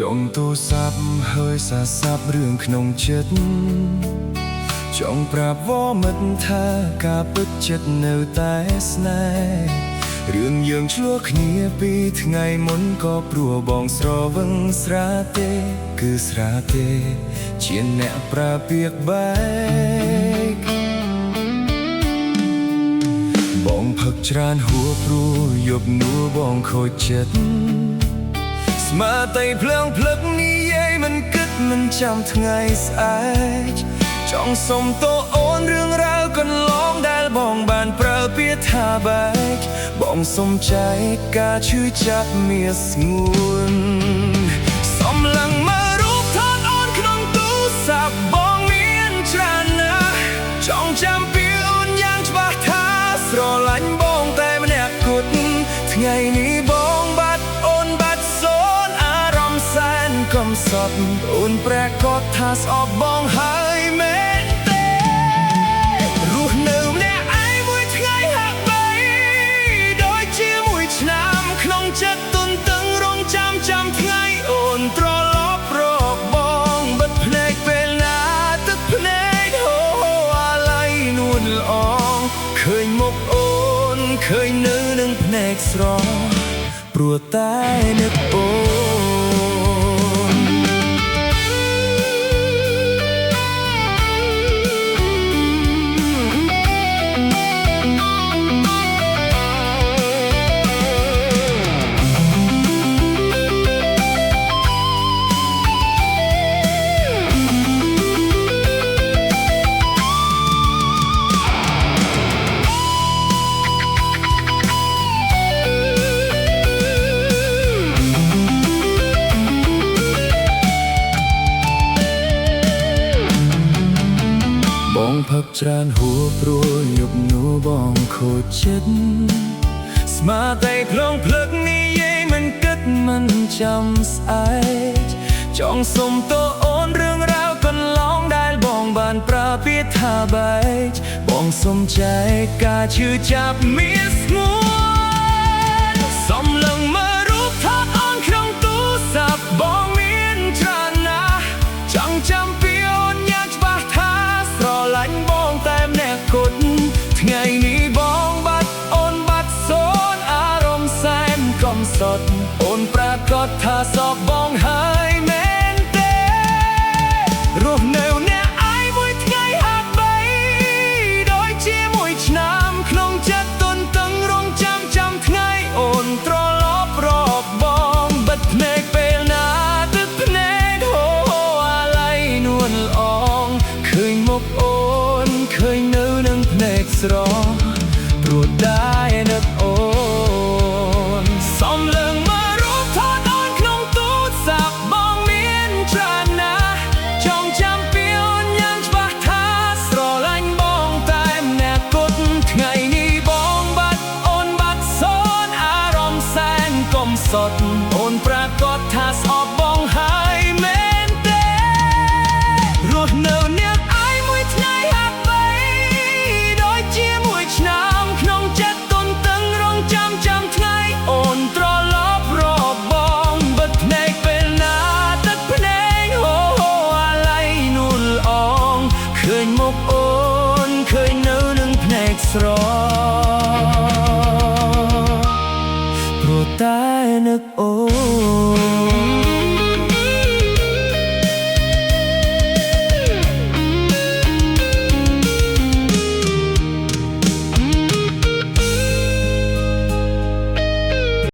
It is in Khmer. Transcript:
ចង់ទូរស័ព្ទហើយសារស័ព្ទរឿងក្នុងចិត្តចង់ប្រាប់វមិត្តថាការពិតចិត្តនៅតែស្នេហ៍រឿងយើងឆ្លោះគ្នាពីថ្ងៃមុនក៏ព្រោះបងស្រវឹងស្រាទេគឺស្រាទេជាអ្នកប្រើពាក្យបែកបងផឹកច្រើនហួរព្រោះយប់នួបងខូចចិត្តស្មារតីភ្លើងភ្លឹកនិយាយមិនគិតមិនចាំថ្ងៃស្អែកចង់សុំតើអូនរឿងរ៉ាវកន្លងដែលបងបានប្រើពាក្យថាបែកបងសុំចែកការឈឺចាប់មាសស្ងួនសំឡឹងមើលរូបថតអូនក្នុងទូរស័ព្ទបងមានច្រើនណាស់ចង់ចាំពីអូនយ៉ាងច្បាស់ថាស្រឡាញ់បងតែម្នាក់គត់ថ្ងៃនេះបងបាត់អូនបាត់សូនអារម្មណ៍សែនកំសត់អូនប្រកាសថាស្អប់បងហើយមែនទេរស់នៅម្នាក់ឯងមួយថ្ងៃហាក់បីដូចជាមួយឆ្នាំក្នុងចិត្តទុនតឹងរងចាំថ្ងៃអូនត្រឡប់រកបងបិទភ្នែកពេលណាទឹកភ្នែកហូរអាឡ័យនួនល្អឃើញមុខអូនឃើញនៅនឹងភ្នែកស្រស់ព្រោះតែនឹកអូនបងផឹកច្រើនហួរព្រោះយប់នោះបងខូចចិត្តស្មារតីភ្លងភ្លឹកនិយាយមិនគិតមិនចាំស្អែកចង់សុំតើអូនរឿងរ៉ាវកន្លងដែលបងបានប្រើពាក្យថាបែកបងសុំចែកការឈឺចាប់មានស្ងួនសំឡឹងមើលរូបថតអូនក្នុងទូរស័ព្ទបងមានច្រើនណាស់ចង់ចាំពីអូនយ៉ាងច្បាស់ថាស្រឡាញ់បងតែម្នាក់គត់ថ្ងៃនេះបងបាត់អូនបាត់សូនអារម្មណ៍សែនកំសត់អូនប្រកាសថាសោកបងហើយមែនទេរស់នៅអ្នកឯងមួយថ្ងៃហាក់បីដូចជាមួយឆ្នាំក្នុងចិត្តទុនតឹងរងចាំថ្ងៃអូនត្រឡប់រកបងបិទភ្នែកពេលណាទឹកភ្នែកហូរអាឡ័យនួនល្អឃើញមុខអូនឃើញនៅនឹងភ្នែកស្រស់ព្រោះតែនឹកអូនសំឡឹងមើលរូបថតអូនក្នុងទូរស័ព្ទបងមានច្រើនណាស់ចង់